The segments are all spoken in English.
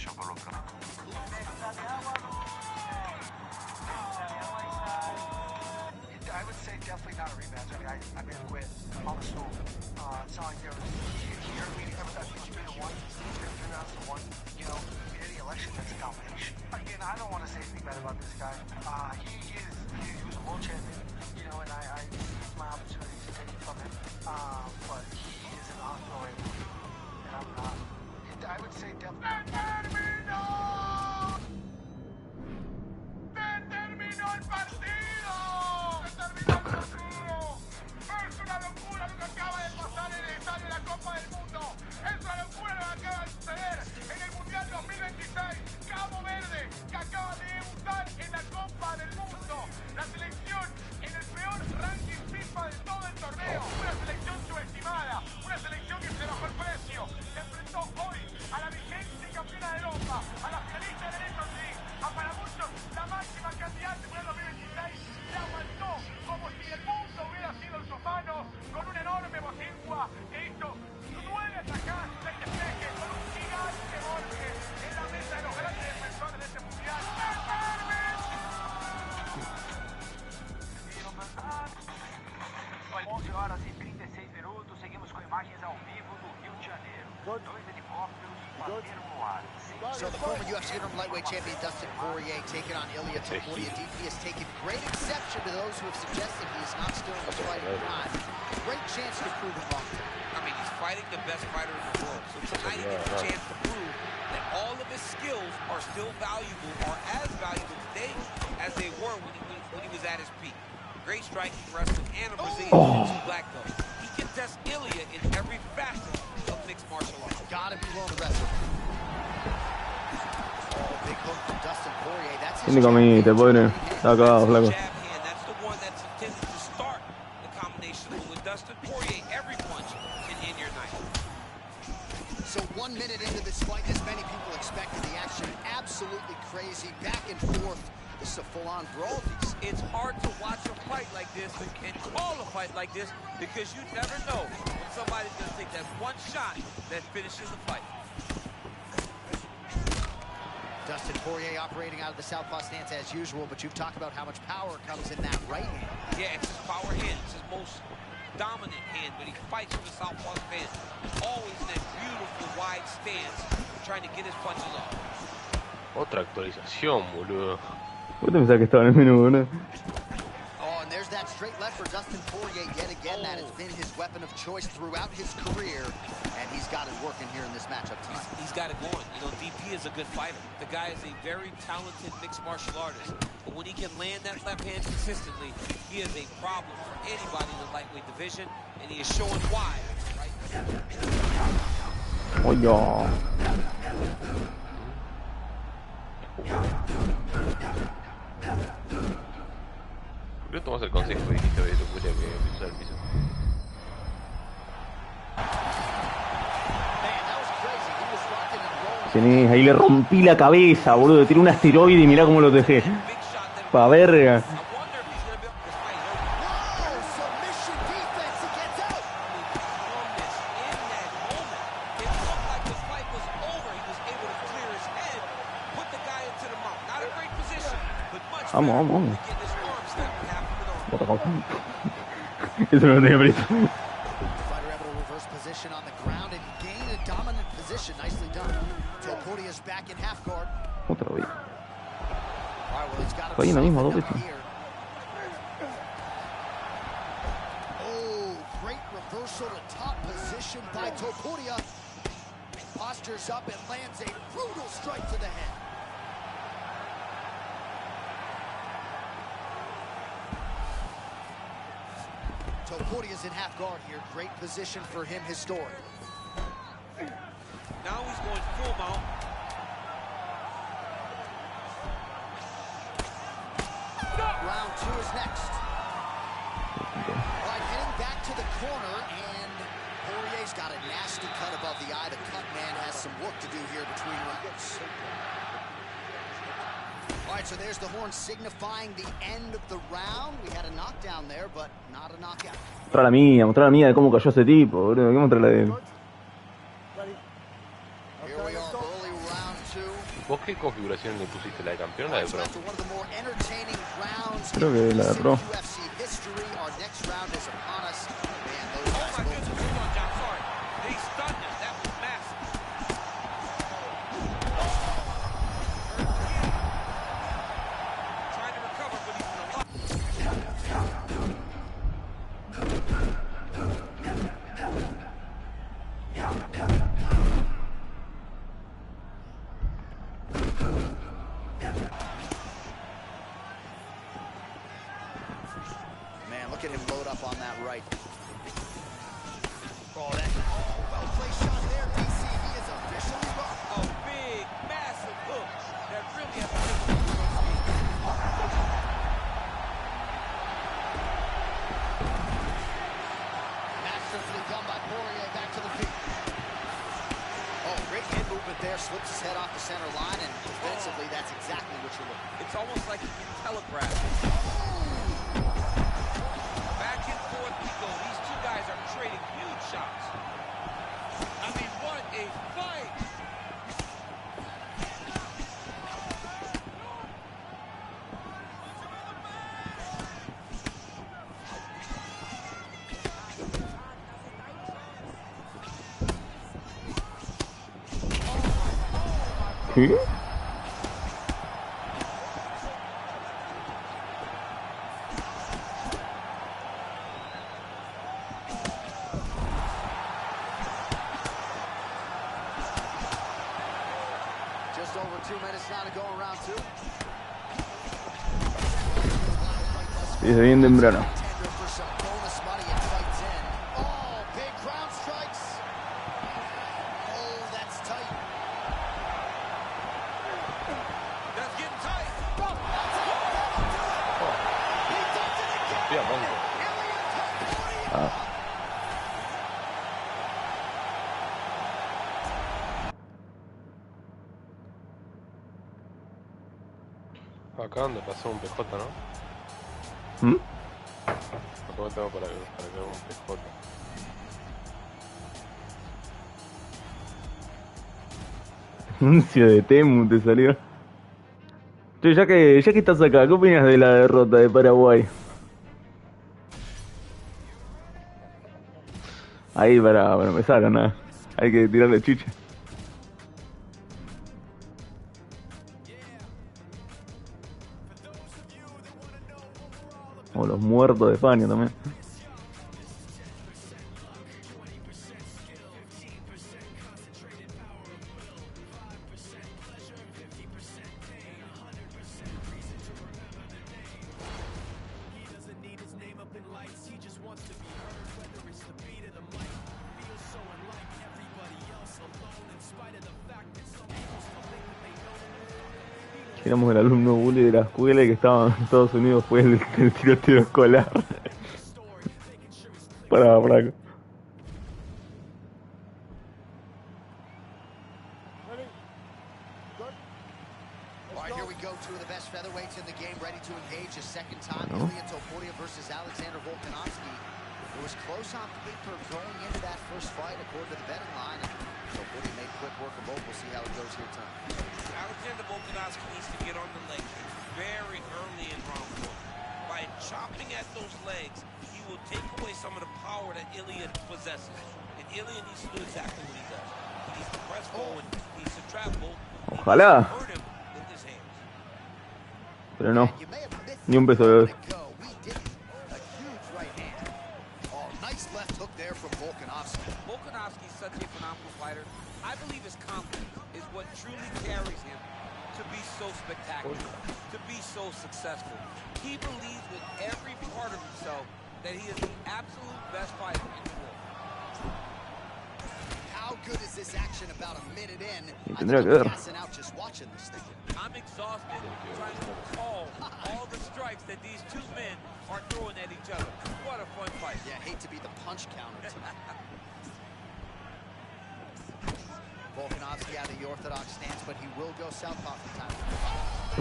I would say definitely not a rematch. I mean, with also, it's not like there was here. I mean, everybody was 3-1, 3-1. You know, in any election, that's a domination. Again, I don't want to say anything bad about this guy. He was a world champion. You know, and I used my opportunities to take it from him. But he is an ongoing, and I'm not. I would say definitely. ¡Terminó el partido! ¡Es una locura lo que acaba de pasar en el estadio de la Copa del Mundo! ¡Es una locura lo que acaba de suceder en el Mundial 2026! Cabo Verde, que acaba de debutar en la Copa del Mundo. La selección en el peor ranking FIFA de todo el torneo. Una selección subestimada, una selección que se bajó el precio. Se enfrentó hoy a la vigente campeona de Europa, a la finalista de Nations League, a para muchos la máxima candidata para el 2026. Se aguantó como si el mundo hubiera sido en sus manos, con una enorme bocingua que hizo 9 atajadas y 6 despejes, con un gigante golpe en la mesa de los grandes defensores de este mundial. Olha, 11 horas e 36 minutos, seguimos com imagens ao vivo do Rio de Janeiro. 2 helicópteros bateram no ar. So the former UFC interim lightweight champion Dustin Poirier taking on Ilia Topuria. DP has taken great exception to those who have suggested he is not still in the fighting time. Great chance to prove him wrong. I mean, he's fighting the best fighter in the world. So tonight he gets a chance to prove that all of his skills are still valuable, or as valuable today as they were when he was at his peak. Great striking, wrestling, and a Brazilian Jiu-Jitsu black belt. He can test Ilia in every facet of mixed martial arts. Gotta be willing to wrestle. Big hook from Dustin Poirier. That's his Quindi come te poi ne acá, flaco. Jab hand, that's the one that's intended to start the combination. But with Dustin Poirier, every punch can end your night. So 1 minute into this fight, as many people expected, the action absolutely crazy, back and forth. This is a full-on brawl. It's hard to watch a fight like this and call a fight like this because you never know when somebody's going to take that one shot that finishes the fight. Dustin Poirier operating out of the southpaw stance as usual, but you've talked about how much power comes in that right hand. Yeah, it's his power hand. It's his most dominant hand, but he fights from the southpaw stance. Always in that beautiful wide stance, trying to get his punches off. Otra actualización, boludo. ¿Vos te pensás que estaba en el menú, no? Oh, and there's that straight left for Dustin Poirier yet again. That has been his weapon of choice throughout his career, and he's got it working here in this matchup tonight. He's got it going. You know, DP is a good fighter. The guy is a very talented mixed martial artist, but when he can land that left hand consistently, he is a problem for anybody in the lightweight division, and he is showing why. Right? Oh, yeah. Creo que tomas el consejo que dijiste de Topuria que pisar el piso. Tenés, ahí le rompí la cabeza, boludo. Tiré un asteroide y mirá cómo lo dejé. Pa' verga. Vamos, vamos, vamos. Eso no lo tenía preso. Otra vez. Fue ahí en la misma, 2 veces. Postures up and lands a brutal strike to the head. Topuria's in half guard here. Great position for him historically. Now he's going full mount. Round 2 is next. All right, heading back to the corner, and Poirier's got a nasty cut above the eye. The cut man has some work to do here between rounds. All right, so there's the horn signifying the end of the round. We had a knockdown there, but not a knockout. Mostrar la mía de cómo cayó ese tipo, boludo. ¿Qué mostrar la de él? Here we ¿Vos qué configuración le pusiste? ¿La de campeón o la de pro? Creo que la de pro. Look at him load up on that right. Oh, that well-placed shot there, DC. He is officially wrong. A big, massive hook that really has masterfully done by Poirier, back to the feet. Oh, great hand movement there. Slips his head off the center line, and defensively, that's exactly what you're looking for. It's almost like he can telegraph. Back and forth we go. These two guys are trading huge shots. I mean, what a fight! ¿Qué? Just over 2 minutes now to go in round 2. Desde bien temprano. Acá donde pasó un PJ, ¿no? ¿Mm? Acá tengo para que haga un PJ. Anuncio de Temu te salió. Che, ya que estás acá, ¿qué opinas de la derrota de Paraguay? Ahí para empezar, nada. Hay que tirarle chicha. O los muertos de España también. Éramos el alumno bully de la escuela y que estaba en Estados Unidos fue el tiroteo escolar. Para acá. All right, here we go. Two of the best featherweights in the game ready to engage a second time. Ilya Topuria versus Alexander Volkanovski. It was close on paper going into that first fight, according to the betting line. Topuria made quick work of both. We'll see how it goes here tonight. Alexander Volkanovski needs to get on the legs very early in round 1. By chopping at those legs, he will take away some of the power that Ilya possesses. And Ilya needs to do exactly what he does. He needs to press forward, he needs to trap forward, he needs to hurt him with his hands. Pero no, ni un peso de eso. Volkanovski is such a phenomenal fighter. I believe his confidence is what truly carries him to be so spectacular, to be so successful. He believes with every part of himself that he is the absolute best fighter in the world. How good is this action about a minute in? I'm gassing out just watching this thing. I'm exhausted trying to recall all the strikes that these two men are throwing at each other. What a fun fight. Yeah, hate to be the punch counter tonight. Volkanovski out of the orthodox stance, but he will go southpaw from time to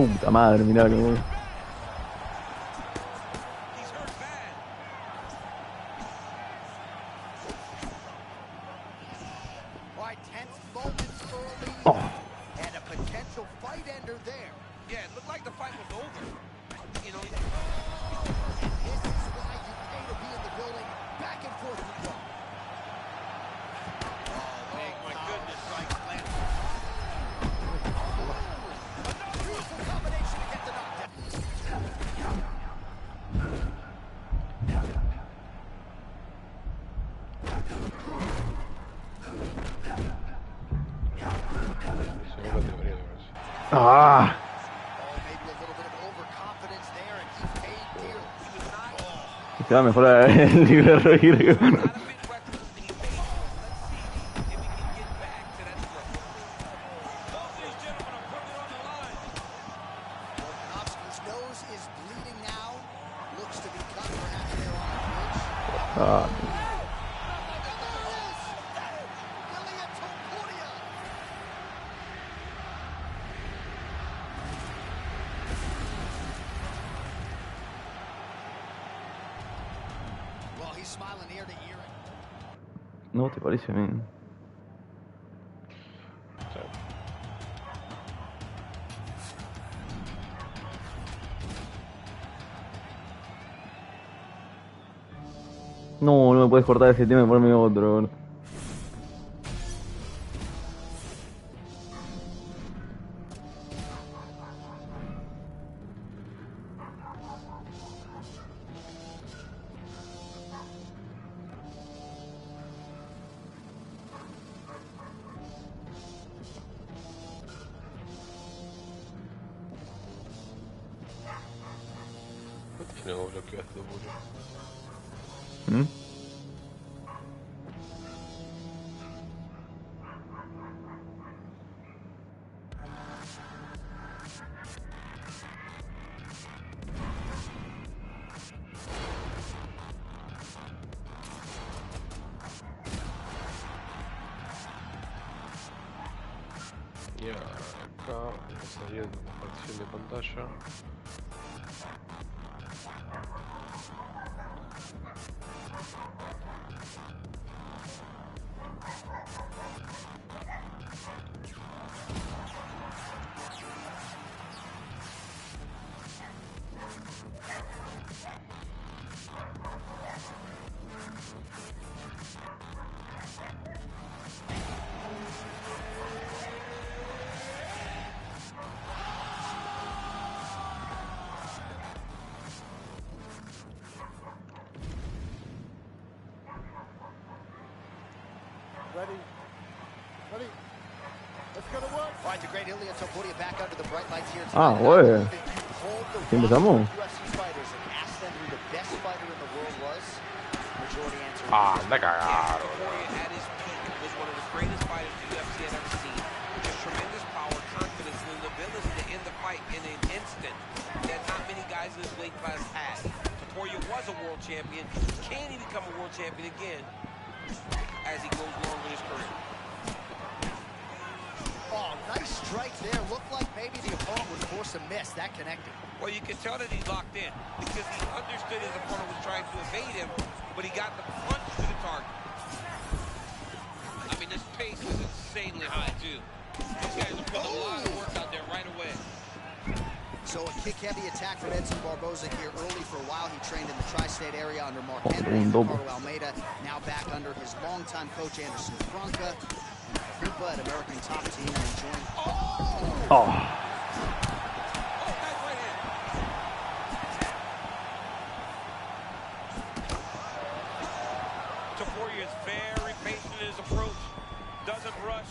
time. Puta madre, mirá que voy. He's hurt bad. All right, tense moments early. looked like the fight was over. You know. This is why you pay to be in the building. Back and forth we go. Oh, my goodness. Strikes land. Another beautiful combination to get the knockdown. Ah, Oh, maybe a little bit of overconfidence there, and he paid dearly. He was not. se va mejor el libero Not a bit reckless, and he paid for it. Let's see if he can get back to that level. Both these gentlemen are putting it on the line. Volkanovski's nose is bleeding now. Looks to be cut perhaps there on the bridge. Ah, And there it is! Ilya Topuria! Well, he's smiling ear to ear. no te parece a mí. No, no me puedes cortar ese tema y ponerme otro. Bro. Tiene como bloqueo a todo puro. ¿Mm? Y acá saliendo compartición de pantalla. Ready? Ready? Let's go to work. All right, the great Ilya Topuria back under the bright lights here Ah, tonight. güey. If you polled the ¿Sí empezamos? UFC fighters and asked them who the best fighter in the world was, majority answer Ah, anda a cagar, boludo. Topuria at his peak was one of the greatest fighters the UFC had ever seen. Just tremendous power, confidence, and the ability to end the fight in an instant that not many guys in this weight class had. Topuria was a world champion. Can he become a world champion again as he goes along with his career? Oh, nice strike there. Looked like maybe the opponent would force a miss. That connected. Well, you can tell that he's locked in because he understood his opponent was trying to evade him, but he got the punch to the target. I mean, this pace is insanely high, too. These guys are putting a lot of work out there right away. So a kick-heavy attack from Edson Barboza here early. For a while, he trained in the tri-state area under Mark Henry and Ricardo Almeida. Now back under his longtime coach, Anderson Franca. Krupa at American Top Team and enjoying... Oh. Nice right hand. Topuria is very patient in his approach. Doesn't rush.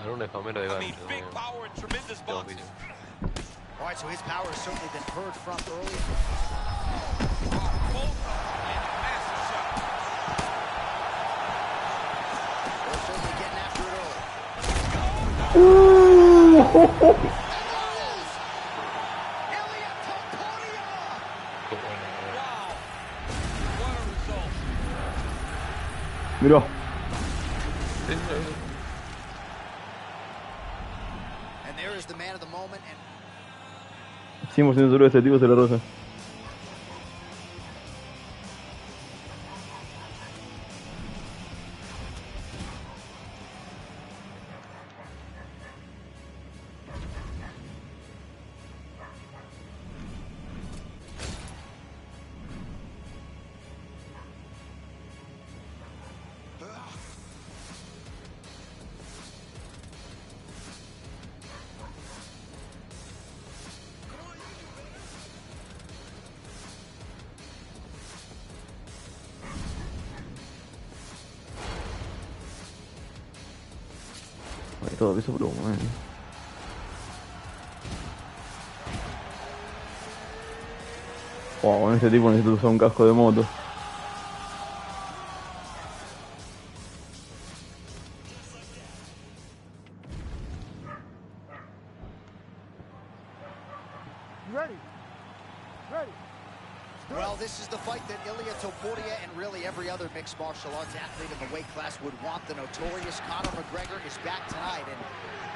Dar una espamera de I mean, gancho. big power and tremendous boxing. All right, so his power has certainly been heard from early. Both and massive shot. They're certainly getting after it early. Ooh. And there it is! Ilya Topuria! Wow. What a result. Mirá. And there is the man of the moment. And 100% seguro este tipo se la roza. todo peso pluma, Wow, con este tipo necesito usar un casco de moto. Well, this is the fight that Ilia Topuria and really every other mixed martial arts athlete in the weight class would want. The notorious Conor McGregor is back tonight, and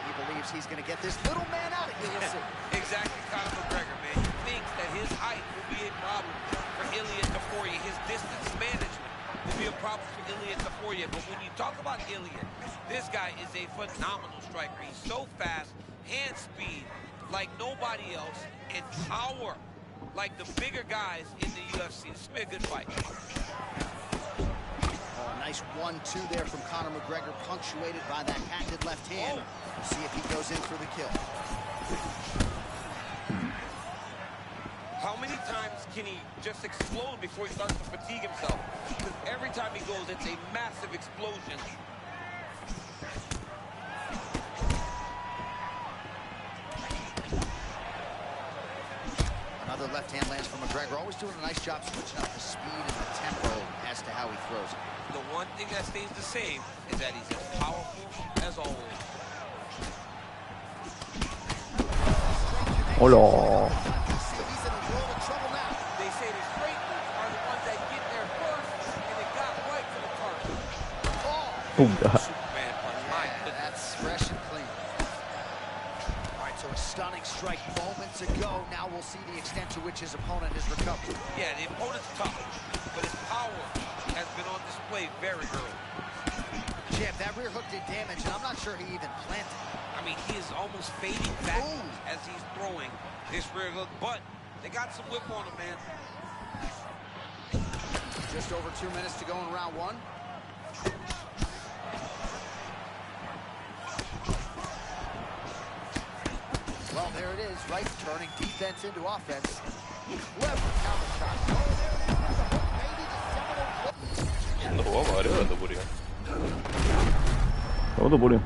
he believes he's going to get this little man out of here. We'll see. Exactly, Conor McGregor, man. He thinks that his height will be a problem for Ilia Topuria. His distance management will be a problem for Ilia Topuria. But when you talk about Ilia, this guy is a phenomenal striker. He's so fast, hand speed like nobody else, and power like the bigger guys in the UFC. This will be a good fight. Oh, nice 1-2 there from Conor McGregor, punctuated by that patented left hand. We'll see if he goes in for the kill. How many times can he just explode before he starts to fatigue himself? Because every time he goes, it's a massive explosion. Another left hand lands from McGregor, always doing a nice job switching up the speed and the tempo as to how he throws it. The one thing that stays the same is that he's as powerful as always. Hola. He's in a world of trouble now. They say the straight moves are the ones that get there first, and it got right to the target. Puta. Superman punch, my goodness. That's fresh and clean. All right, so a stunning strike moments ago. Now we'll see the extent to which his opponent has recovered. Yeah, the opponent's tough, but his power has been on display very early. Champ, that rear hook did damage, and I'm not sure he even planted. I mean, he is almost fading back as he's throwing this rear hook, but they got some whip on him, man. Just over 2 minutes to go in round one. Well, there it is, right? Turning defense into offense. Clever counter shot. Oh, there it is. Maybe the seminal. No jugamos arriba de Topuria. Todo puro.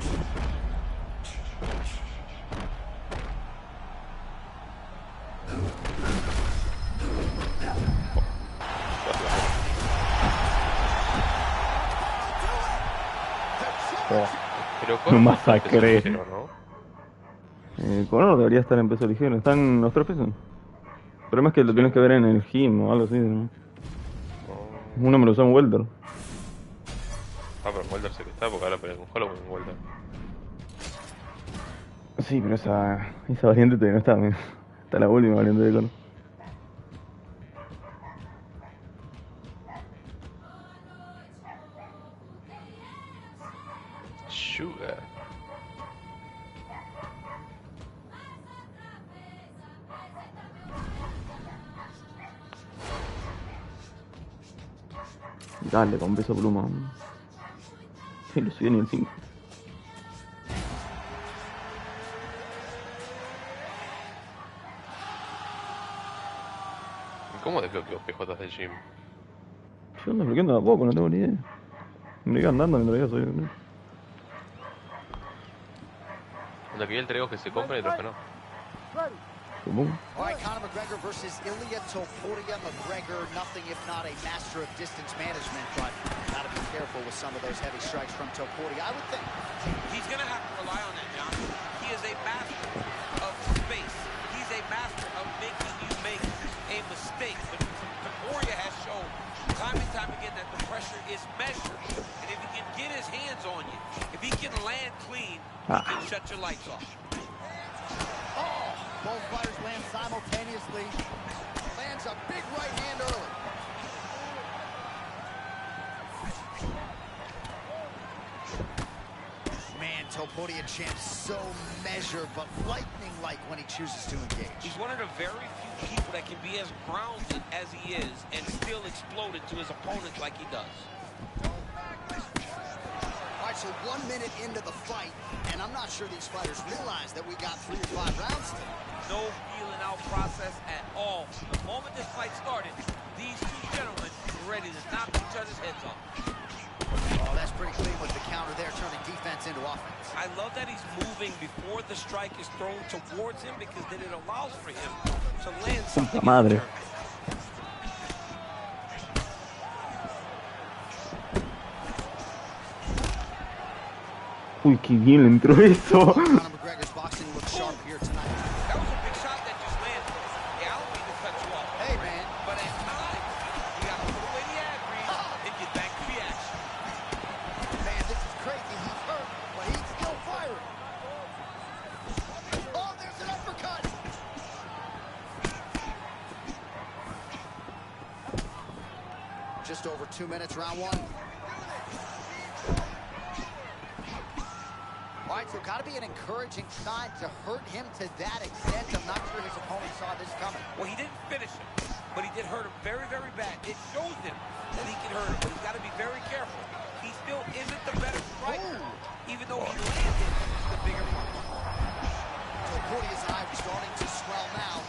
Pero Lo masacré. ¿no? Conor debería estar en peso ligero. Están los 3 pesos. Pero más que lo tienes que ver en el gym o algo así, ¿no? Uno me lo usó en welter. Ah, pero en welter sé que está, porque ahora pelea con Hollow en welter. Sí, pero esa variante todavía no está, mira. Está la última variante de Conor. Sugar. Dale, con peso pluma. Sí, lo subí ni el 5. ¿Cómo desbloqueo PJs del gym? Yo ando bloqueando de a poco, no tengo ni idea. Me iba andando mientras yo soy. Donde aquí el traigo que se compra y otros que no. Supongo. All right, Conor McGregor versus Ilia Topuria. McGregor, nothing if not a master of distance management, but gotta be careful with some of those heavy strikes from Topuria, I would think. He's going to have to rely on that, John. He is a master of space. He's a master of making you make a mistake. But Topuria has shown time and time again that the pressure is measured. And if he can get his hands on you, if he can land clean, he can shut your lights off. Oh, both fighters land simultaneously. Lands a big right hand early. Man, Topuria champ so measured, but lightning-like when he chooses to engage. He's one of the very few people that can be as grounded as he is and still explode into his opponents like he does. All right, so 1 minute into the fight, and I'm not sure these fighters realize that we got 3 or 5 rounds still. No feeling out process at all. The moment this fight started, these two gentlemen were ready to knock each other's heads off. Oh, That's pretty clean with the counter there, turning defense into offense. I love that he's moving before the strike is thrown towards him because then it allows for him to land something. Madre. Uy, qué bien le entró eso. Conor McGregor's boxing looks sharp here tonight. That was a big shot that just landed. Yeah, I don't mean to cut you off. Hey, man. But at times, you got to put away the ad read and get back to the action. Man, this is crazy. He's hurt, but he's still firing. Oh, there's an uppercut. Just over 2 minutes, round one. All right, so got to be an encouraging sign to hurt him to that extent. I'm not sure his opponent saw this coming. Well, he didn't finish him, but he did hurt him very, very bad. It shows him that he can hurt him, but he's got to be very careful. He still isn't the better striker, even though he landed the bigger punch. So Portea's eye was starting to swell now.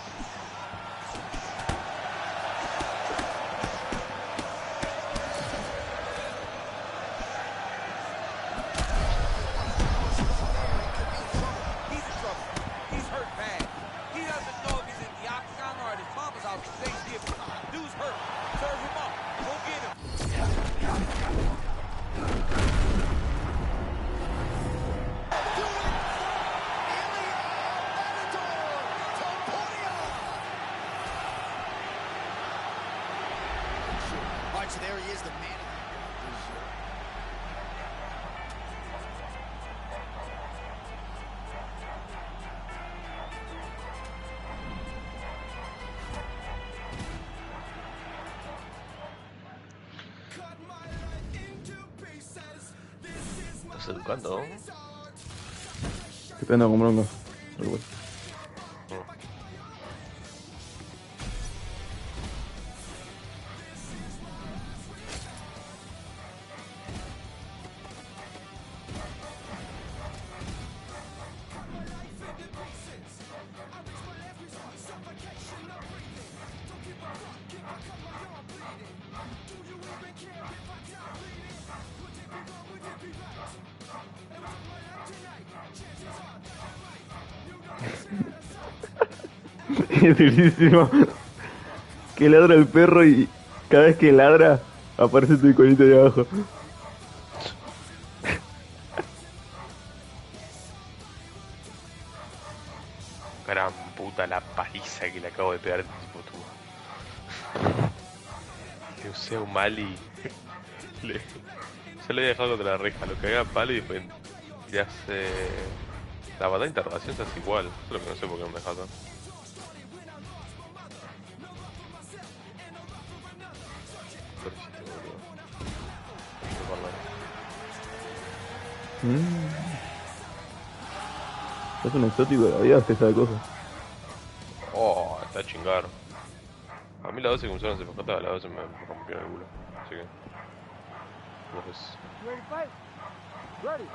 So there he is, the man. ¿Estás educando? Qué pena con bronca. Es durísimo. Que ladra el perro y cada vez que ladra aparece tu iconito de abajo. Gran puta la paliza que le acabo de pegar a este tipo tú. Le usé un mal y yo le había dejado contra la reja, lo cagué a palo y después ya hace la batalla de interrogación se hace igual, solo que no sé por qué no me dejó tanto. Es un exótico de la vida que sabe cosas. Oh, está a chingar. A mí la 12 que me usaron se me faltaba, la 12 me rompió el culo. Así que... Ready.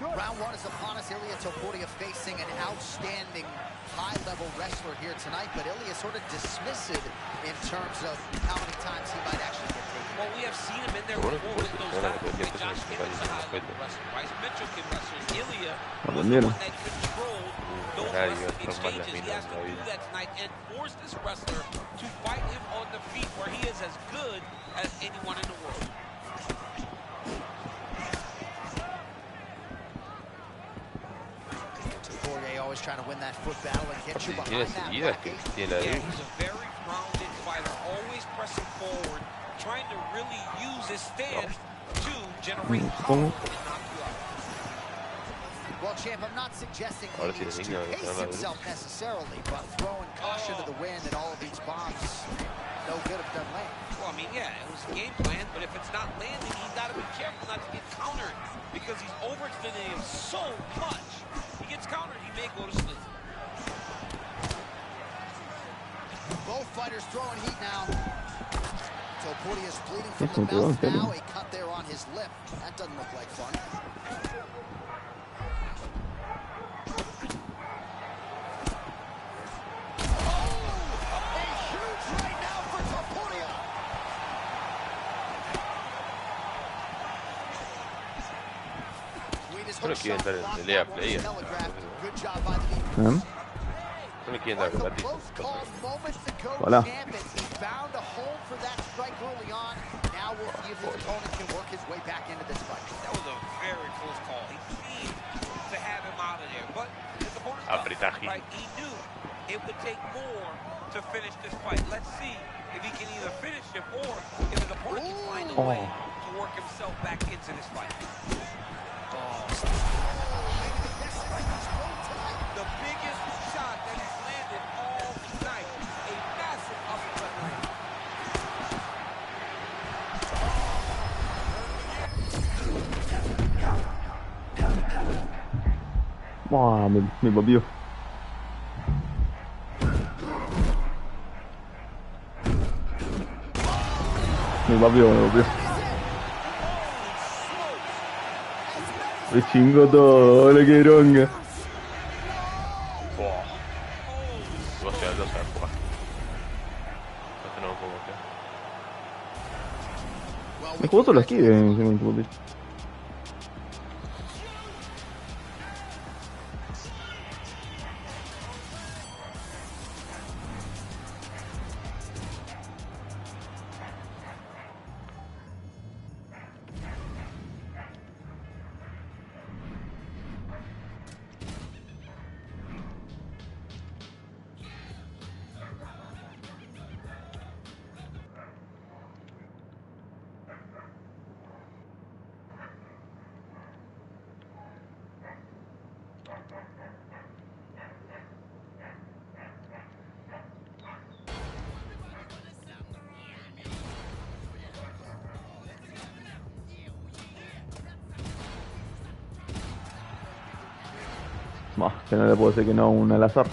Round one is upon us. Ilia Topuria facing an outstanding high-level wrestler here tonight, but Ilia sort of dismissive in terms of how many times he might actually get taken. Well, we have seen him in there before with those tackles. Like Josh Gibbons, a high-level wrestler. Bryce Mitchell can wrestle. Ilia was the one that controlled those wrestling exchanges. He has to do that tonight and force this wrestler to fight him on the feet where he is as good as anyone in the world. Always trying to win that foot battle and get you behind that bracket. Yeah, he's a very grounded fighter, always pressing forward, trying to really use his stance to generate power and knock you out. Well, champ, I'm not suggesting he needs to pace himself necessarily, but throwing caution to the wind and all of these bombs, no good if done land. Well, I mean, yeah, it was a game plan, but if it's not landing, he's got to be careful not to get countered because he's overextending him so much. He gets countered, he may go to sleep. Both fighters throwing heat now. Topuria is bleeding from the mouth now. A cut there on his lip. That doesn't look like fun. no quieren dar en pelea play. No me quieren dar gratis. Hola. Now we'll see if his opponent can work his way back into this fight. That was a very close call. He seemed to have him out of there, but his opponent's Apretaje. right? He knew it would take more to finish this fight. Let's see if he can either finish him or if his opponent can find a way to work himself back into this fight. The biggest shot that he's landed all night. A massive uppercut land. Wow, me volvió. Me volvió. Me chingo todo, le que bronca. Vos ya lo sabes jugar. No tenemos como que. Me jugó solo aquí, encima del tubo. Que no le puedo decir que no un al azar.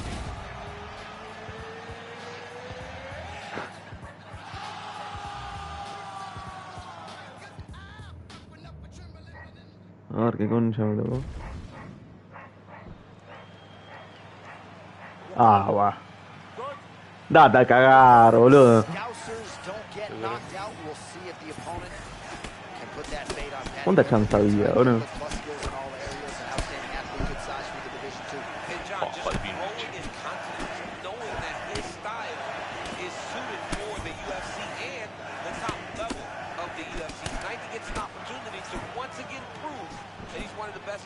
A ver qué concha me tocó. Ah, va. Date a cagar, boludo. ¿Cuánta chance había, boludo?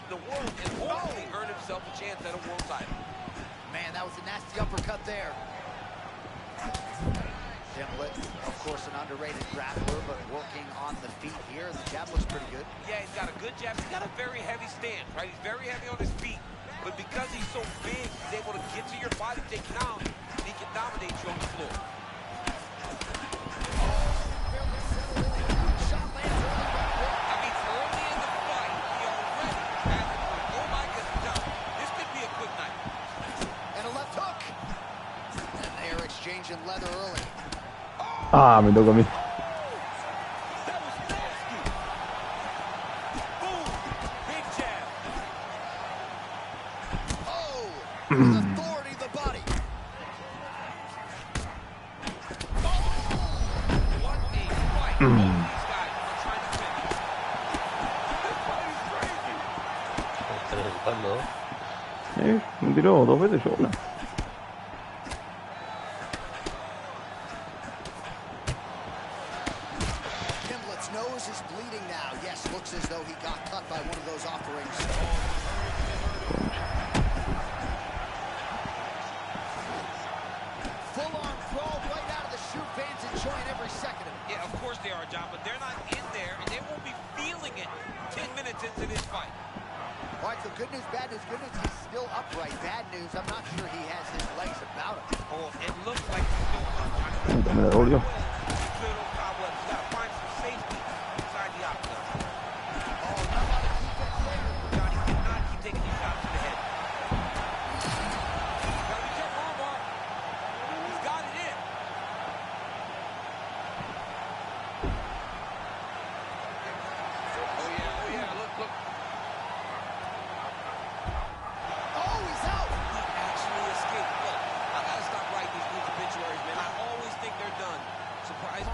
The world and hopefully earn himself a chance at a world title. Man, that was a nasty uppercut there. Dimlet, of course, an underrated grappler, but working on the feet here. The jab looks pretty good. Yeah, he's got a good jab. He's got a very heavy stance, right? He's very heavy on his feet, but because he's so big, he's able to get to your body, take you down, and he can dominate you on the floor. Leather early. Ah, me tocó a mí. Oh, with authority the body. What a fight. These guys are trying to finish. This fight is crazy. Me tiró 2 veces yo, ¿no? As though he got cut by one of those offerings. Full-on brawl right out of the chute. Fans enjoying every second of it. Yeah, of course they are, John, but they're not in there, and they won't be feeling it 10 minutes into this fight. All right, so good news, bad news. Good news, he's still upright. Bad news, I'm not sure he has his legs about him. Oh, it looks like he's still upright. Surprised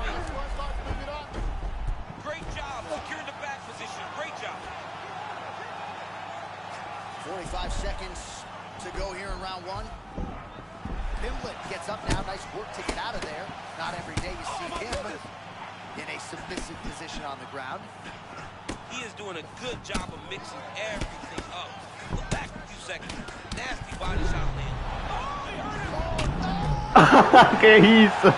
to go here in round one. Pimblett gets up now. Nice work to get out of there. Not every day you see him in a submissive position on the ground. He is doing a good job of mixing everything up. Look back a few seconds. Nasty body shot land. ¿Qué hizo?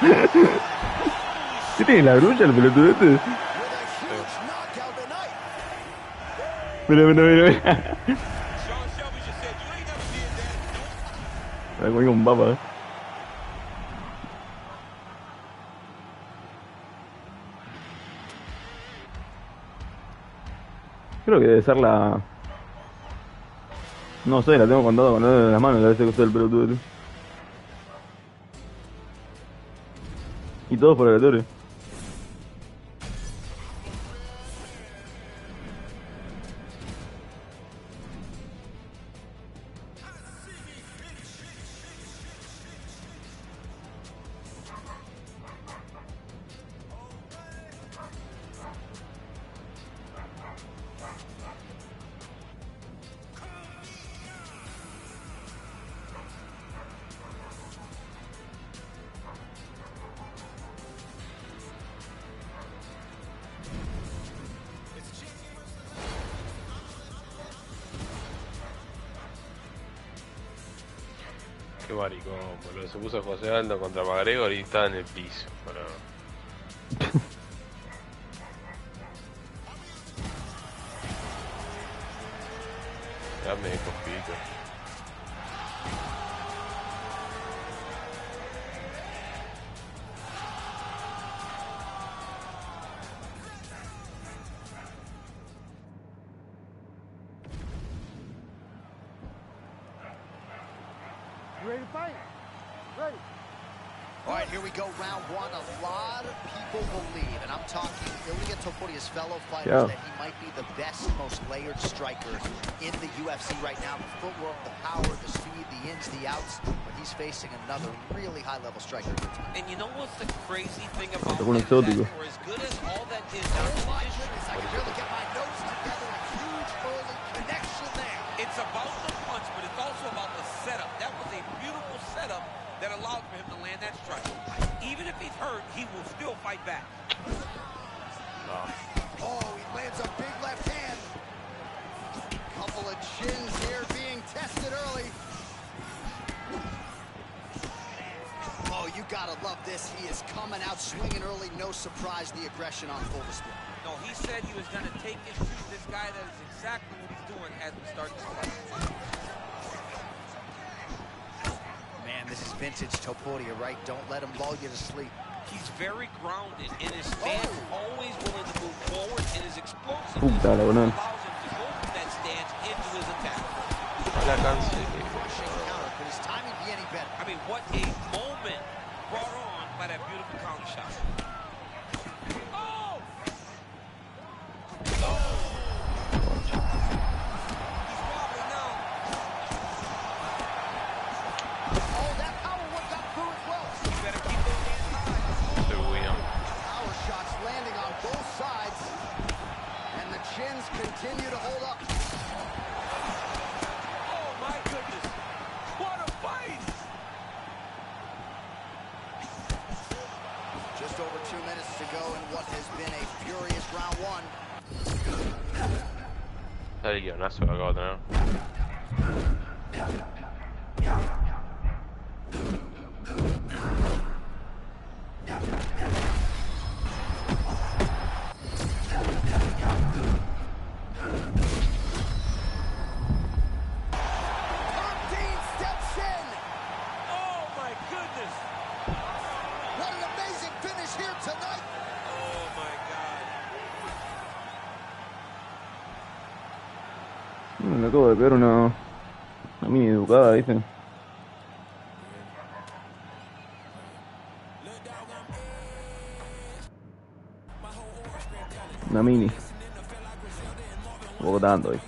¿Qué tiene la grulla el pelotudo este? Mira, mira, mira, mira. Me comí un papa. Creo que debe ser la... No sé, la tengo contada con de las manos, la vez que usé el pelotudo. Y todo por aleatorio. Qué maricón, boludo. Se puso José Aldo contra McGregor y está en el piso. Boludo. Dame de copito. Ready to fight? Ready. All right, here we go, round one. A lot of people believe, and I'm talking Ilia Topodia's fellow fighters, that he might be the best, most layered striker in the UFC right now. The footwork, the power, the speed, the ins, the outs. But he's facing another really high-level striker. And you know what's the crazy thing about Algún him? exótico. For as good as all that is down Oh to my the goodness, I can really get my notes together. A huge early connection there. It's about the punch, but it's also about the setup. That was a beautiful setup that allowed for him to land that strike. Even if he's hurt, he will still fight back. Oh, he lands a big left hand. Couple of chins here being tested early. Oh, you gotta love this. He is coming out swinging early. No surprise, the aggression on full display. No, he said he was going to take and shoot this guy. That is exactly what he's doing as we start this fight. Man, this is vintage Topuria, right? Don't let him lull you to sleep. He's very grounded in his stance, always willing to move forward, and his explosiveness Puta, la allows him banana. to go from that stance into his attack. La cansé. Counter, could his timing be any better? I mean, what a moment brought on by that beautiful counter shot. Oh! Oh! He's wobbling now. Oh, that power one got through as well. You better keep those hands high. Soy William. Power shots landing on both sides. And the chins continue to hold up. Oh, my goodness. What a fight! Just over 2 minutes to go in what has been a furious round one. Dale el guionazo que acabo de tener. Dean steps in. Oh, my goodness. What an amazing finish here tonight. Oh, my God. Le acabo de pegar una mini educada, ¿viste? Una mini. Un poco tanto, ¿viste?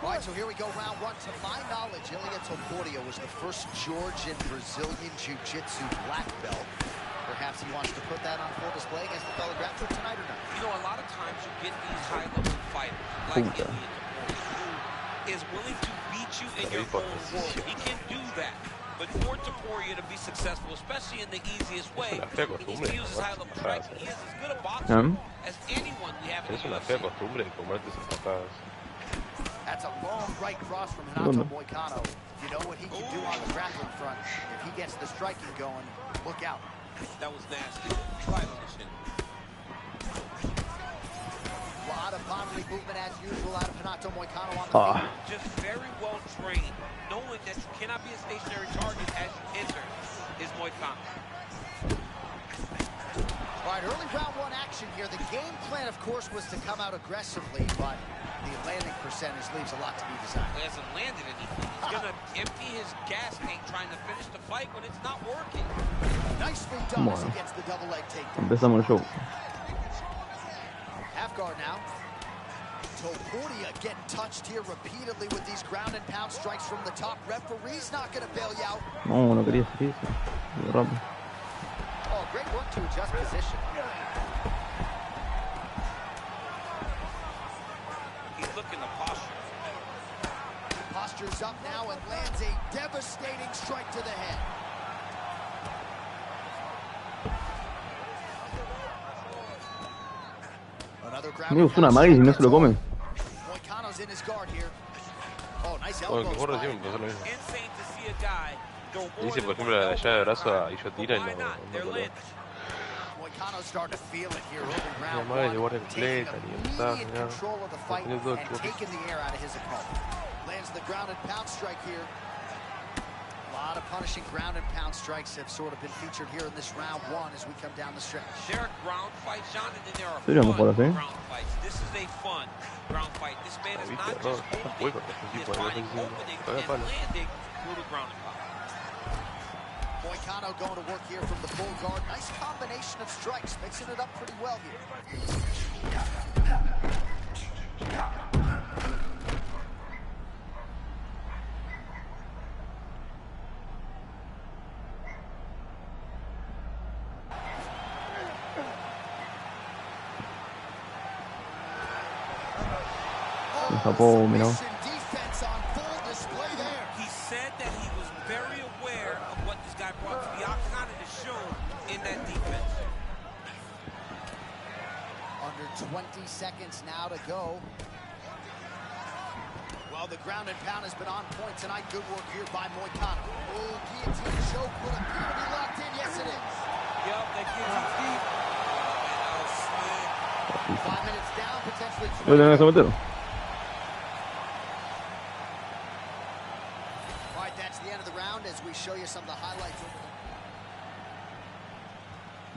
All right, so here we go, round one. To my knowledge, Ilia Topuria was the first Georgian Brazilian Jiu-Jitsu black belt. Perhaps he wants to put that on full display against the fellow grappler tonight or not? You know, a lot of times you get these high-level fighters like Ilia Topuria, who is willing to beat you in your own world. He can do that. But for Topuria to be successful, especially in the easiest way, he needs to use his high-level strike. He is as good a boxer as anyone we have in the UFC. That's a long right cross from Renato Moicano. You know what he can do on the grappling front. If he gets the striking going, look out. That was nasty. Right on the shin. A lot of bodily movement as usual out of Renato Moicano on the feet. Just very well trained, knowing that you cannot be a stationary target as you enter, is Moicano. All right, early round one action here. The game plan, of course, was to come out aggressively, but the landing percentage leaves a lot to be desired. He hasn't landed anything. He's going to empty his gas tank trying to finish the fight when it's not working. Nicely done as he gets the double leg takedown. Empezamos el show. Half guard now. Topuria getting touched here repeatedly with these ground and pound strikes from the top. Referee's not going to bail you out. No, no quería hacer eso. Muy rápido. Oh, great work to adjust position. He's looking the posture. Posture's up now and lands a devastating strike to the head. Another ground. Amigo, es una magia y no se lo come. Moicano's in his guard here. Oh, nice elbows. Insane to see a guy throw more Dice, por than ejemplo, one la llave de brazo elbow. y yo tira y Why no not? They're lo landing. Moicano's starting to feel it here early La round madre de one, guardia taking completa, libertad, immediate ya. control of the fight Tiene todo el and cuerpo. taking the air out of his opponent. Lands the ground and pound strike here. A lot of punishing ground and pound strikes have sort of been featured here in this round one as we come down the stretch. There are ground fights, John, and then there are Seríamos por fun así. ground fights. This is a fun ground fight. This man is not just holding, he is finding openings and landing through the ground and pound. Moicano going to work here from the full guard. Nice combination of strikes, mixing it up pretty well here. Japón, mira. Defense on full display there. He said that he was very aware of what this guy brought to the octagon and is shown in that defense. Under 20 seconds now to go. Well, the ground and pound has been on point tonight. Good work here by Moicano. Oh, guillotine choke would appear to be locked in. Yes, it is. Yup, that gives you deep. 5 minutes down, potentially. ¿Lo tenés que meter? All right, that's the end of the round as we show you some of the highlights.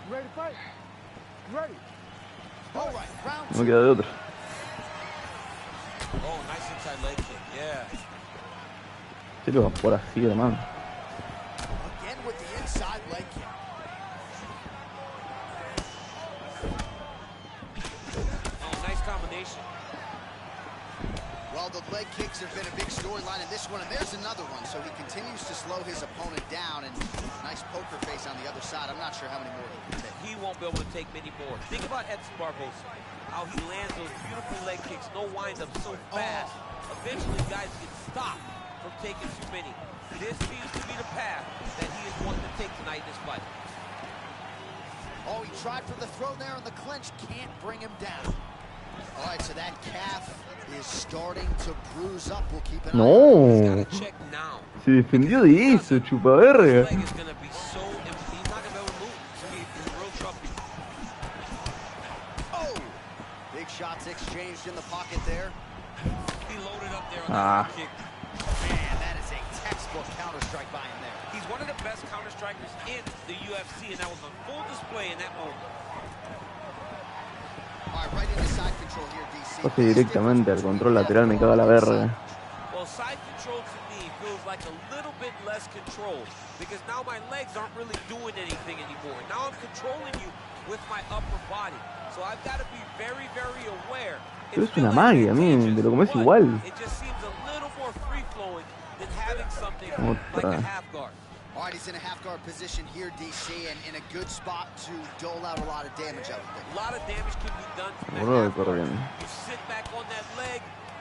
You ready to fight? You ready? All right, round No two. queda de otra. Oh, nice inside leg kick, yeah. Sí, lo va por así, hermano. Again with the inside leg kick. Oh, nice combination. Well, the leg kicks have been a big storyline in this one, and there's another one. So he continues to slow his opponent down, and nice poker face on the other side. I'm not sure how many more he can take. He won't be able to take many more. Think about Edson Barbosa, how he lands those beautiful leg kicks, no wind-up so fast. Eventually, guys get stopped from taking too many. This seems to be the path that he is wanting to take tonight in this fight. Oh, he tried for the throw there, and the clinch can't bring him down. All right, so that calf is starting to bruise up. We'll keep an eye on it. No. Gotta check now. Se defendió de eso, chupaverga. His leg is gonna be so empty. He's not gonna be able to move. It's gonna be in real trouble. Oh! Big shots exchanged in the pocket there. He loaded up there on that kick. Man, that is a textbook counter-strike by him there. He's one of the best counter-strikers in the UFC, and that was on full display in that moment. All right, right into side control here, DC. Pase directamente al control lateral, me caga la verga. Well, side control to me feels like a little bit less control because now my legs aren't really doing anything anymore. Now I'm controlling you with my upper body. So I've got to be very, very aware Pero es una magia, a mí te lo comes igual. Otra. All right, he's in a half-guard position here, DC, and in a good spot to dole out a lot of damage, I would think. A lot of damage can be done from Bro, that corre half guard. bien. You sit back on that leg,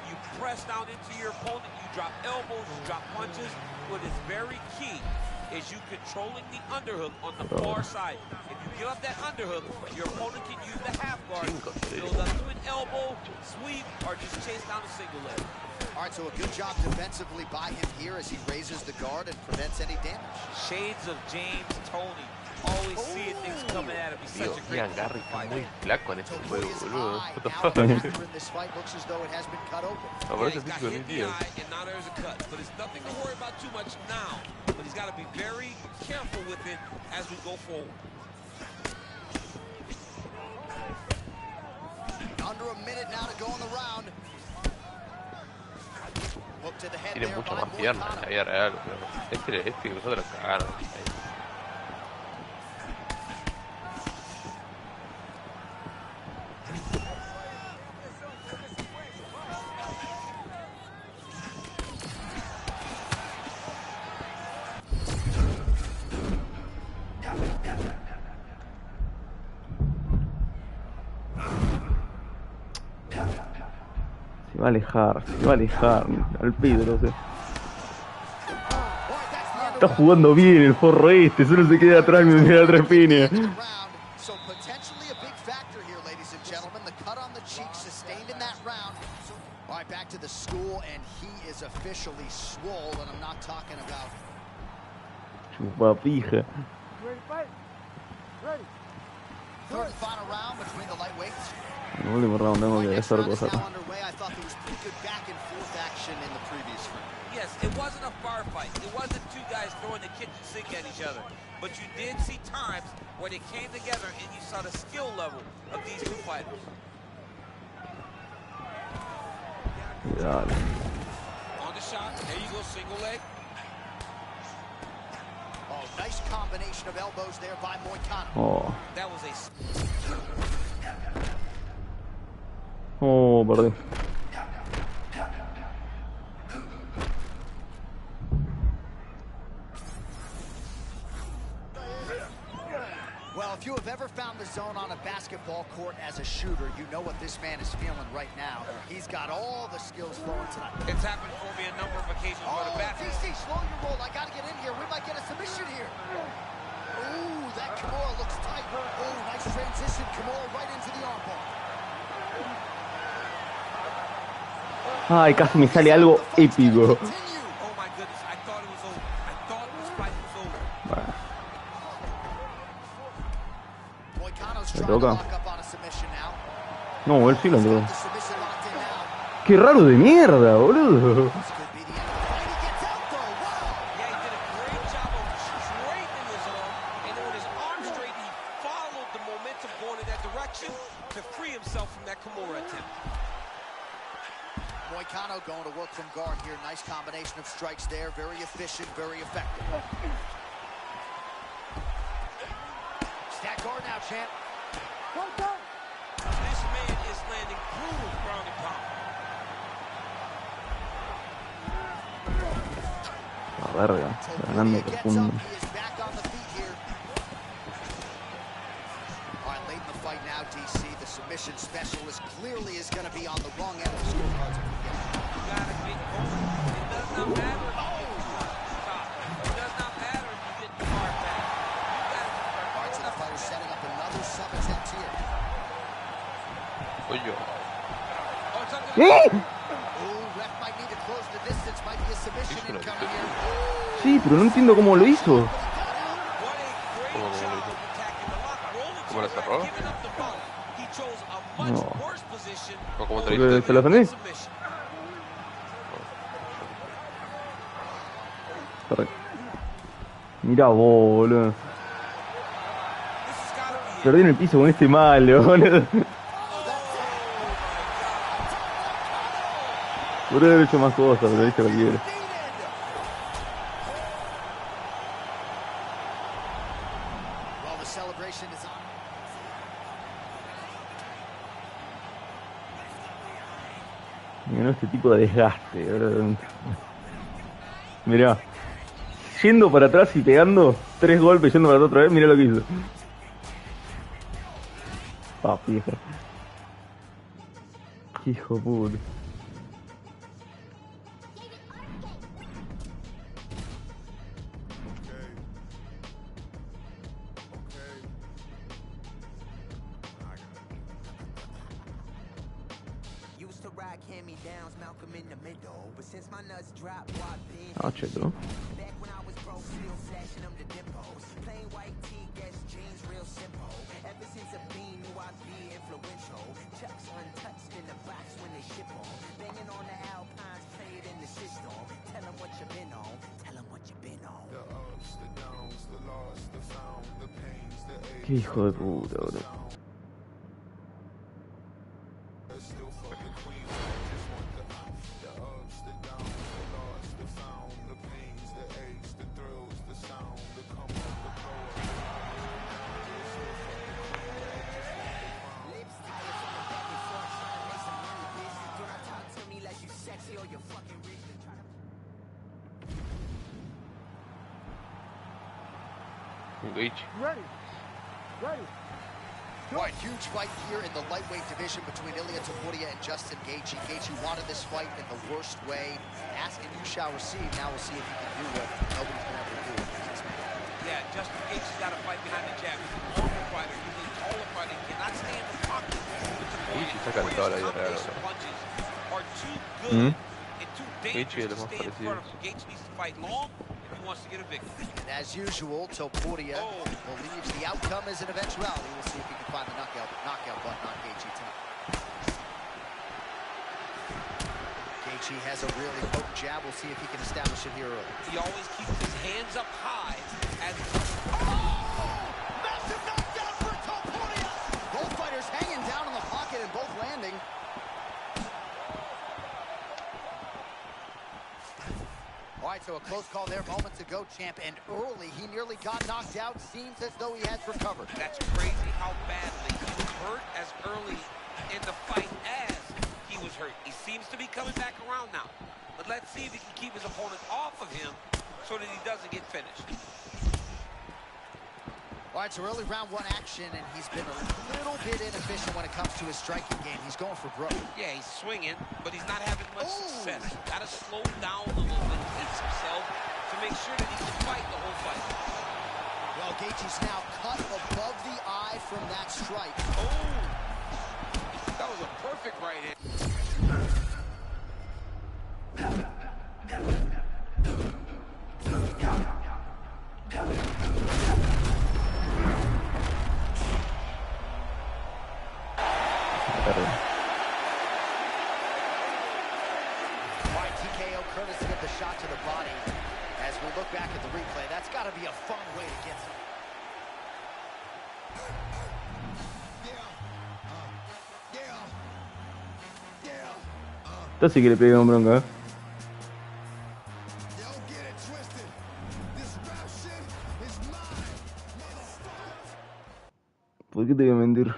you press down into your opponent, you drop elbows, you drop punches. What is very key is you controlling the underhook on the far side. If you give up that underhook, your opponent can use the half guard, build up to an elbow, sweep, or just chase down a single leg. All right, so a good job defensively by him here as he raises the guard and prevents any damage. Shades of James Toney. Always seeing things coming at him. He's Tío, such a qué great agarre está fighter. muy flaco en este juego, His boludo. eye What the out fuck? after in this fight looks as though it has been cut open. No, Yeah, parece he's got físico hit ni in the tío. eye, and now there's a cut. But it's nothing to worry about too much now. But he's got to be very careful with it as we go forward. Under a minute now to go in the round. Hook to the head Tiene there mucha by más pierna en la Moicano. vida real, pero este que nosotros cagaron. Se va a alejar, se va a alejar. Al pedo, no sé. Está jugando bien el forro este, solo se queda atrás, me queda tres piñas. So potentially a big factor here, ladies and gentlemen. The cut on the cheek sustained in that round. All right, back to the stool, and he is officially swole, and I'm not talking about. Chupapija. Third and final round between the lightweights. En el último round tengo que Next hacer round is cosas. now underway. I thought there was pretty good back and forth action in the previous round. Yes, it wasn't a firefight. It wasn't two guys throwing the kitchen sink at each other. But you did see times where they came together and you saw the skill level of these two fighters. Dale. On the shot, there you go, single leg. Oh, nice combination of elbows there by Moicano. Oh, That was a... oh, perdí. Well, if you have ever found the zone on a basketball court as a shooter, you know what this man is feeling right now. He's got all the skills flowing tonight. It's happened for me a number of occasions where the basket... DC, slow your roll. I got to get in here. We might get a submission here. Ooh, that Kimura looks tight. Oh, nice transition. Kimura right into the armbar. Ay, casi me sale algo épico. Oh my goodness, I thought it was over. I thought this fight was over. Bueno, Moicano's Me trying to toca. lock up on a submission now. no, él sí lo entró. The submission locked in now. Qué raro de mierda, boludo. This could be the end of the fight. He gets out though. Wow. Yeah, he did a great job of straightening his arm, and then with his arm straight, he followed the momentum going in that direction to free himself from that Kimura attempt. Moicano going to work from guard here. Nice combination of strikes there. Very efficient, very effective. Stack guard now, champ. This man is landing brutal ground and pound. La verga, está ganando Topuria gets profundo. up. He is back on the feet here. All right, late in the fight now, DC. The submission specialist clearly is going to be on the wrong end of the scorecards. You gotta get going. It does not matter if you get too top. It does not matter if you get too far back. You gotta get All right, so the fighter setting up another sub-attempt here. Oye, Oh, it's under ¿Eh? Ooh, ref might need to close the distance. Might be a submission Hizo una incoming here. Sí, pero no entiendo cómo lo hizo. What a great ¿Cómo lo job hizo? of attacking the lock, rolling ¿Cómo la to the cerró? right, giving up the bump. He chose a much No. worse position. ¿O cómo te over viste? the ¿Se la defendí? submission. Correcto. Mira vos, boludo. This has gotta be it. Perdí en el piso con este malo, boludo. Podría haber hecho más cosas, pero lo hice cualquiera. Well, the celebration is on. tipo de desgaste, bro. Mirá. Yendo para atrás y pegando 3 golpes, yendo para atrás otra vez, mirá lo que hizo. Papi, hija. Hijo puto. Ah, cheto. Qué hijo de puta, bro. Right, huge fight here in the lightweight division between Ilia Topuria and Justin Gaethje. Gaethje wanted this fight in the worst way. Ask and you shall receive. Now we'll see if he can do what nobody's been able to do. Yeah, Justin Gaethje's got to fight behind the jab. He's a longer fighter. He's a taller fighter. He cannot stay in the pocket. Punches are too good and too dangerous to stay in front of him. Gaethje needs to fight long if he wants to get a victory. And as usual, Topuria believes the outcome is an eventuality. We'll see if he can find the knockout button on Gaethje tonight. Gaethje has a really potent jab. We'll see if he can establish it here early. He always keeps his hands up high as massive knockdown for Topuria! Both fighters hanging down in the pocket and both landing. All right, so a close call there moments ago, champ, and early he nearly got knocked out. Seems as though he has recovered. That's crazy how badly he was hurt as early in the fight as he was hurt. He seems to be coming back around now. But let's see if he can keep his opponent off of him so that he doesn't get finished. All right, so early round one action, and he's been a little bit inefficient when it comes to his striking game. He's going for broke. Yeah, he's swinging, but he's not having much success. Got to slow down a little bit, pace himself to make sure that he can fight the whole fight. Well, Gaethje's now cut above the eye from that strike. Oh, that was a perfect right hand. TKO courtesy of the shot to the body. As we look back at the replay, that's got to be a fun way to get some. Esta sí que le pega un bronca, ¿Por qué te voy a mentir?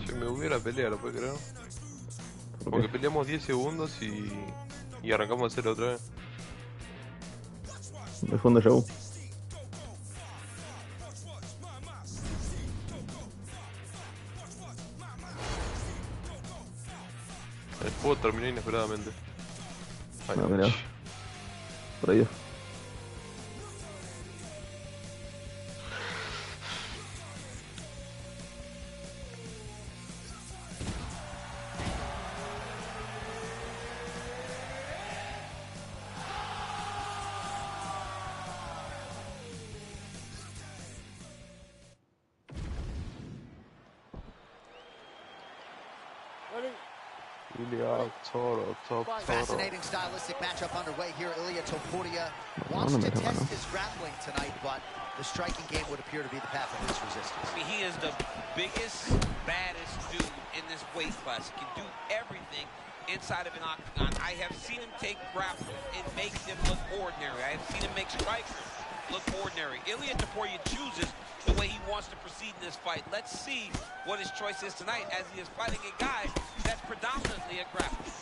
Si me hubiera peleado, ¿lo puedes creer? Porque peleamos 10 segundos y arrancamos a hacer otra vez. De fondo show. El juego terminó inesperadamente. Ay, No, mirá. Por ahí. Fascinating stylistic matchup underway here. Ilia Topuria wants to test his grappling tonight, but the striking game would appear to be the path of least resistance. I mean, he is the biggest, baddest dude in this weight class. He can do everything inside of an octagon. I have seen him take grapplers and make them look ordinary. I have seen him make strikers look ordinary. Ilia Topuria chooses the way he wants to proceed in this fight. Let's see what his choice is tonight, as he is fighting a guy that's predominantly a grappler.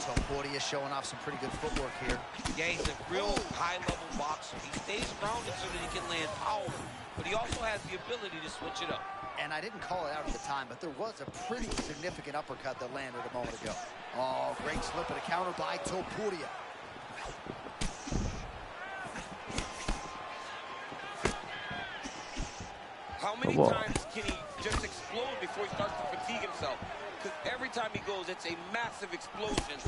Topuria showing off some pretty good footwork here. Yeah, he's a real high-level boxer. He stays grounded so that he can land power, but he also has the ability to switch it up. And I didn't call it out at the time, but there was a pretty significant uppercut that landed a moment ago. Oh, great slip and a counter by Topuria. How many times can he just explode before he starts to fatigue himself? Because every time he goes, it's a massive explosion.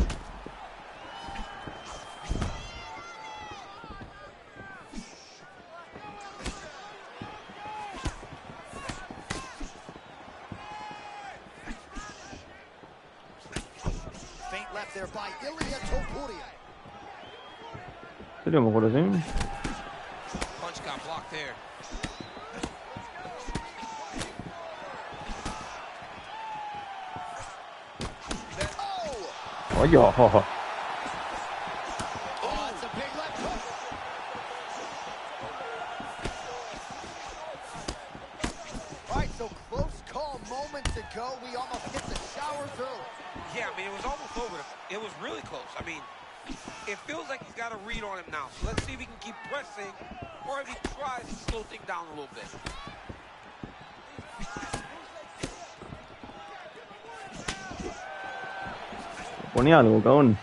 Feint left there by Ilia Topuria. Sería mejor así. Punch got blocked there. Oh, yeah. Oh, it's a big left hook. All right, so close call moments ago. We almost hit the showers early. Yeah, I mean, it was almost over. It was really close. I mean, it feels like he's got a read on him now. So let's see if he can keep pressing, or if he tries to slow things down a little bit. Ponía algo, cabrón.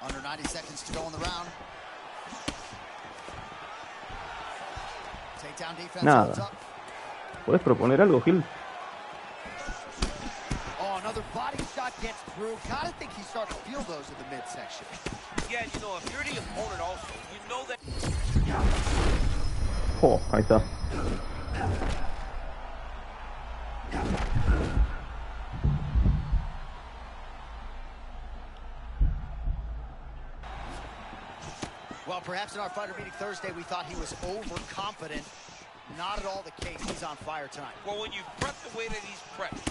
Under 90 seconds to go in the round. Takedown defense holds Nada. up. ¿Puedes proponer algo, Gil? Oh, another body shot gets through. Gotta think he's starting to feel those in the midsection. Yeah, you know, if you're the opponent also, you know that... Oh, ahí está. Well, perhaps in our fighter meeting Thursday, we thought he was overconfident. Not at all the case. He's on fire tonight. Well, when you prep the way that he's prepped,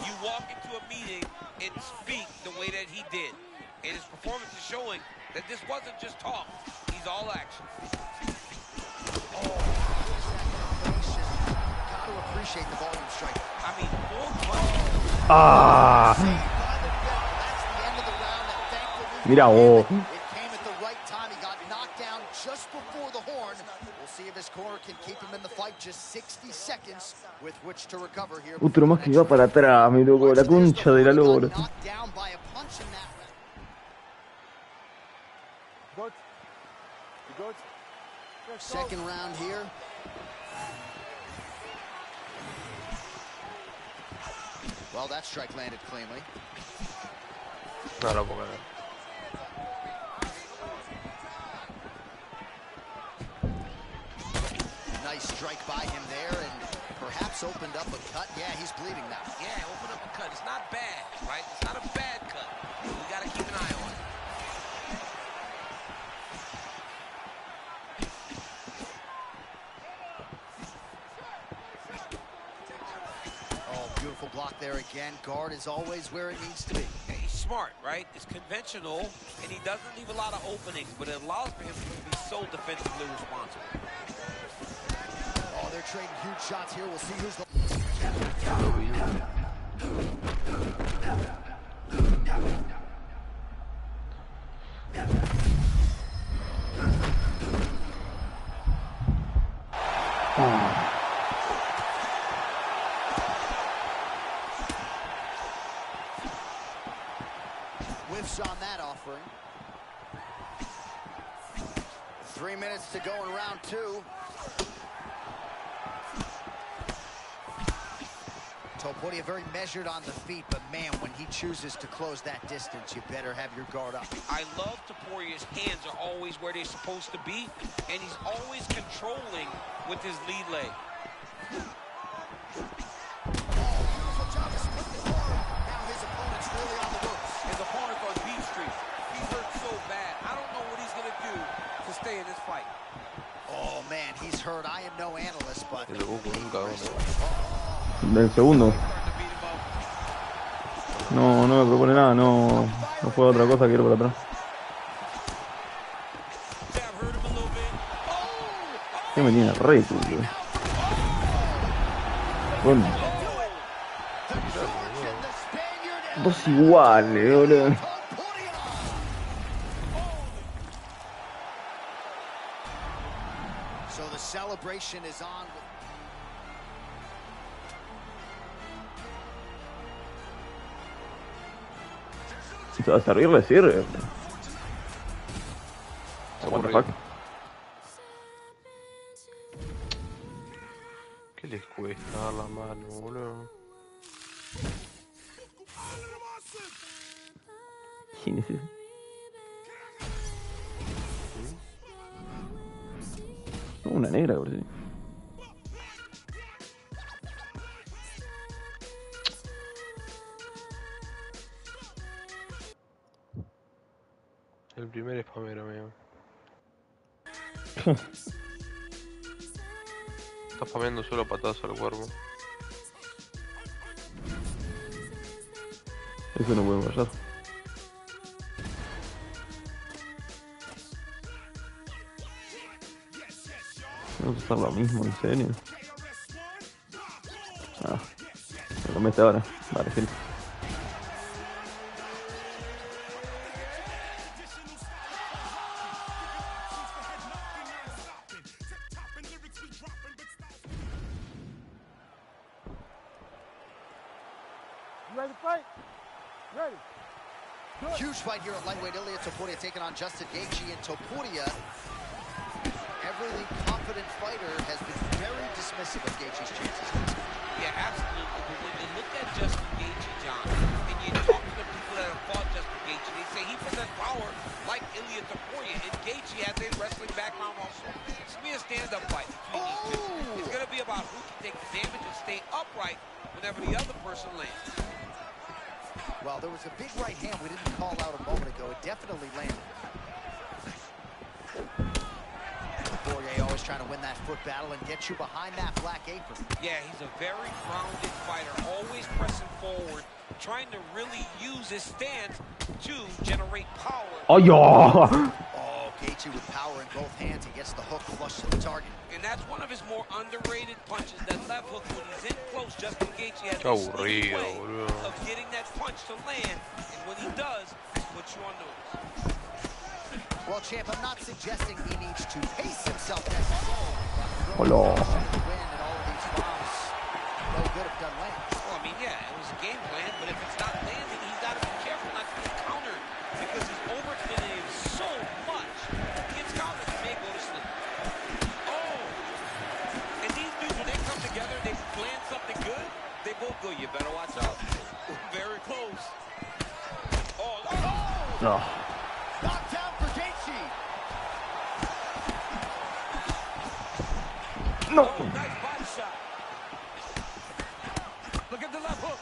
you walk into a meeting and speak the way that he did. And his performance is showing that this wasn't just talk. He's all action. Oh, got to appreciate the volume strike. I mean, 4 punches. Ah. That's the end of the round. And thankfully, Mira, oh. it came at the right time. He got knocked down just before the horn. We'll see if his corner can keep him in the fight. Just 60 seconds with which to recover here. Otro más que iba para atrás, mi loco. La concha de la lora. Knocked down by a punch in that round. Good. Second round here. Well, that strike landed cleanly. No lo pongo. Nice strike by him there, and perhaps opened up a cut. Yeah, he's bleeding now. Yeah, open up a cut. It's not bad, right? It's not a bad cut. We got to keep an eye on it. Oh, beautiful block there again. Guard is always where it needs to be. Yeah, he's smart, right? It's conventional, and he doesn't leave a lot of openings, but it allows for him to be so defensively responsible. Oh, they're trading huge shots here. We'll see who's the... Whiffs on that offering. 3 minutes to go in round 2. Topuria very measured on the feet, but man, when he chooses to close that distance, you better have your guard up. I love Topuria's hands are always where they're supposed to be, and he's always controlling with his lead leg. Beautiful job to split the guard. Now his opponent's really on the ropes. His opponent's on beat street. He mainstay in this fight. Oh man, he's hurt. I am no analyst, but El buco, un cagón. Del segundo. No, no me propone nada, no juega otra cosa que ir por atrás. ¿Qué me tiene re tuyo? Bueno. Dos iguales, boludo. So the celebration is on. A servirle sirve. What the fuck? ¿Qué les cuesta dar la mano, boludo? ¿Quién es ese? Una negra, por si. El primer spamero, amigo. Está spameando solo patadas al cuerpo. Eso no puede pasar. Vamos a hacer lo mismo, en serio. Ah, lo mete ahora. Vale, gente. Ready to fight? Ready. Huge fight here at lightweight. Ilia Topuria taking on Justin Gaethje, and Topuria, everly confident fighter, has been very dismissive of Gaethje's chances. Yeah, absolutely. But when you look at Justin Gaethje, John, and you talk to the people that have fought Justin Gaethje, they say he possesses power like Ilia Topuria, and Gaethje has a wrestling background also. It's going to be a stand-up fight between these two. It's going to be about who can take the damage and stay upright whenever the other person lands. Well, there was a big right hand we didn't call out a moment ago. It definitely landed. Poirier always trying to win that foot battle and get you behind that black apron. Yeah, he's a very grounded fighter, always pressing forward, trying to really use his stance to generate power. Oh, yeah. Oh, Gaethje with power in both hands. He gets the hook flush to the target. And that's one of his more underrated punches, that left hook. When he's in close, Justin Gaethje has a sneaky way of getting that punch to land, and when he does, he puts you on notice. Well, champ, I'm not suggesting he needs to pace himself necessarily. Hello. Win and all of these bombs, no good if done land. Well, I mean, yeah, it was a game plan, but if it's not landing, he's got to be careful not to get countered, because he's overextending him so much. If he gets countered, he may go to sleep. Oh! And these dudes, when they come together, they plan something good, they both go, you better watch out. Very close. Oh! No. Knockdown for Gaethje. No. Oh, nice body shot. Look at the left hook.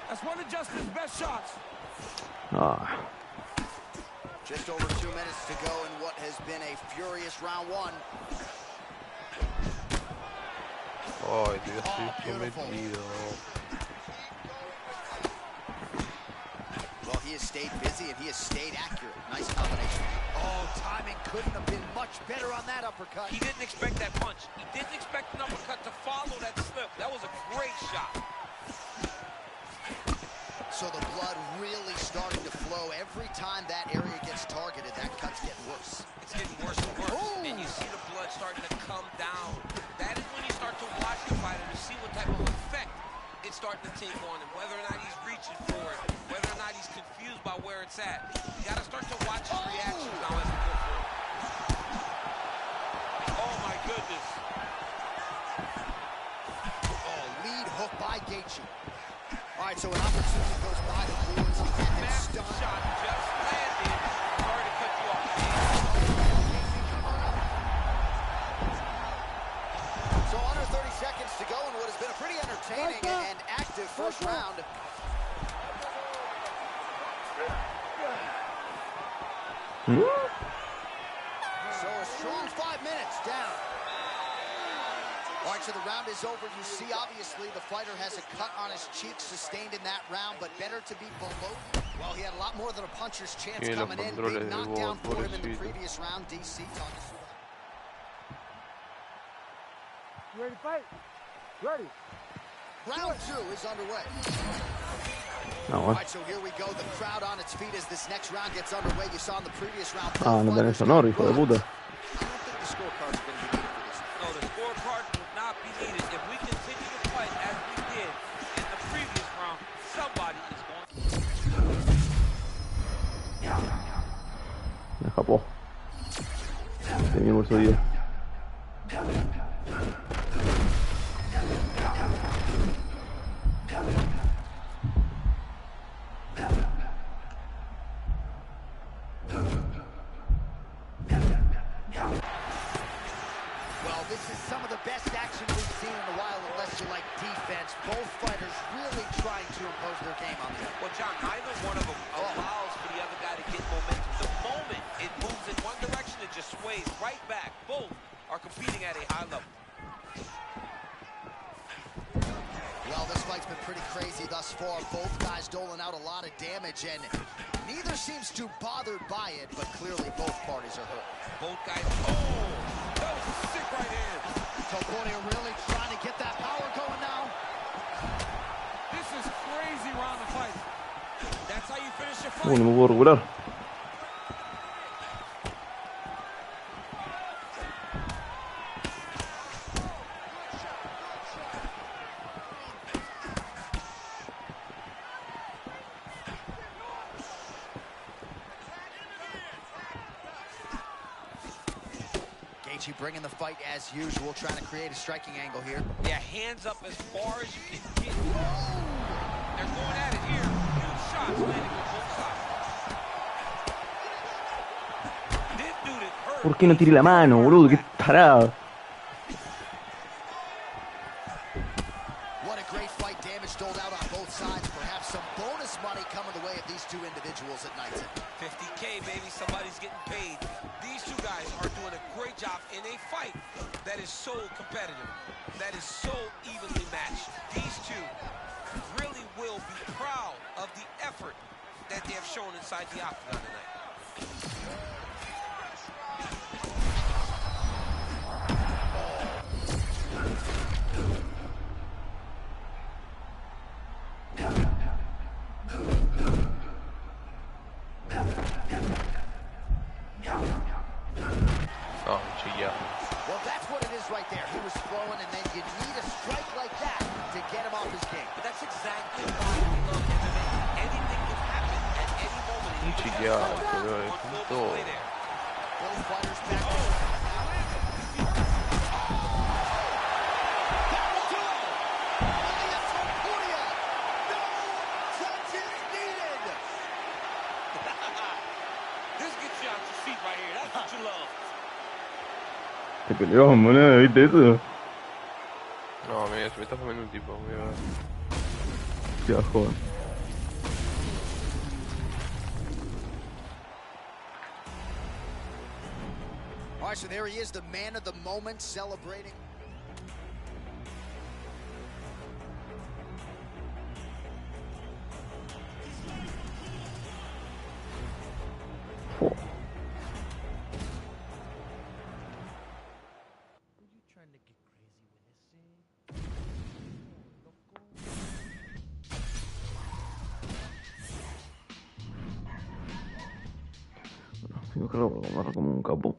That's one of Justin's best shots. Ah. Just over 2 minutes to go in what has been a furious round one. Ay, Dios, estoy sometido. Well, he has stayed busy and he has stayed accurate. Nice combination. Oh, timing couldn't have been much better on that uppercut. He didn't expect that punch. He didn't expect an uppercut to follow that slip. That was a great shot. So the blood really starting to flow. Every time that area gets targeted, that cut's getting worse. It's getting worse and worse. Ooh. And you see the blood starting to come down. That is when you start to watch the fighter to see what type of effect it's starting to take on him, whether or not he's reaching for it, whether or not he's confused by where it's at. You got to start to watch his reactions now as we go forward. Oh, my goodness. Oh, lead hook by Gaethje. All right, so an opportunity goes by the boards. Massive shot just landed. Sorry to cut you off. So under 30 seconds to go in what has been a pretty entertaining and active first round. Hmm? So a 5 minutes down. All right, so the round is over. You see, obviously, the fighter has a cut on his cheek sustained in that round, but better to be below. Well, he had a lot more than a puncher's chance coming in. Big knockdown for him in the previous round. DC talking to him. You ready to fight? Ready. Round 2 is underway. No, All right, so here we go. The crowd on its feet as this next round gets underway. You saw in the previous round. Ah, no tenés honor, hijo de puta. I don't think the scorecards are going to be needed for this. No, the scorecards will not be needed. If we continue to fight as we did in the previous round, somebody is going Me escapó. Tenía bolso 10. Well, this is some of the best action we've seen in a while, unless you like defense. Both fighters really trying to impose their game on the other. Well, John, neither one of them allows for the other guy to get momentum. The moment it moves in one direction, it just sways right back. Both are competing at a high level. Well, this fight's been pretty crazy thus far. Both guys doling out a lot of damage, and neither seems too bothered by it, but clearly both parties are hurt. Both guys, oh, that was a sick right hand. Topuria really trying to get that power going now. This is crazy round of fight. That's how you finish your fight. No me puedo regular. Gaethje bringing the fight as usual, trying to create a striking angle here. Yeah, hands up as far as you can get. They're going at it here. Huge shots landing on both sides. This dude is hurt. ¿Por qué no tiré la mano, boludo? Qué tarado. What a great fight. Damage doled out on both sides. Perhaps some bonus money coming the way of these two individuals at night. 50K, baby. Somebody's getting paid. These two guys are doing a great job in a fight that is so competitive, that is so evenly matched. These two really will be proud of the effort that they have shown inside the octagon tonight. No, chilla. Well, that's what it is right there. He was throwing, and then you need a strike like that to get him off his game. But that's exactly why we love MMA. Anything can happen at any moment. And you just Chilla, have to boludo, on es full todo. display there. Both fighters back. That'll do it. Ilya Topuria. No touches needed. This gets you out your seat right here. That's what you love. Te peleó, boludo, ¿viste eso? No, mira, se me está comiendo un tipo, voy a ver. Qué bajón. All right, so there he is, the man of the moment, celebrating. Oh. Yo creo que lo voy a comer como un capo.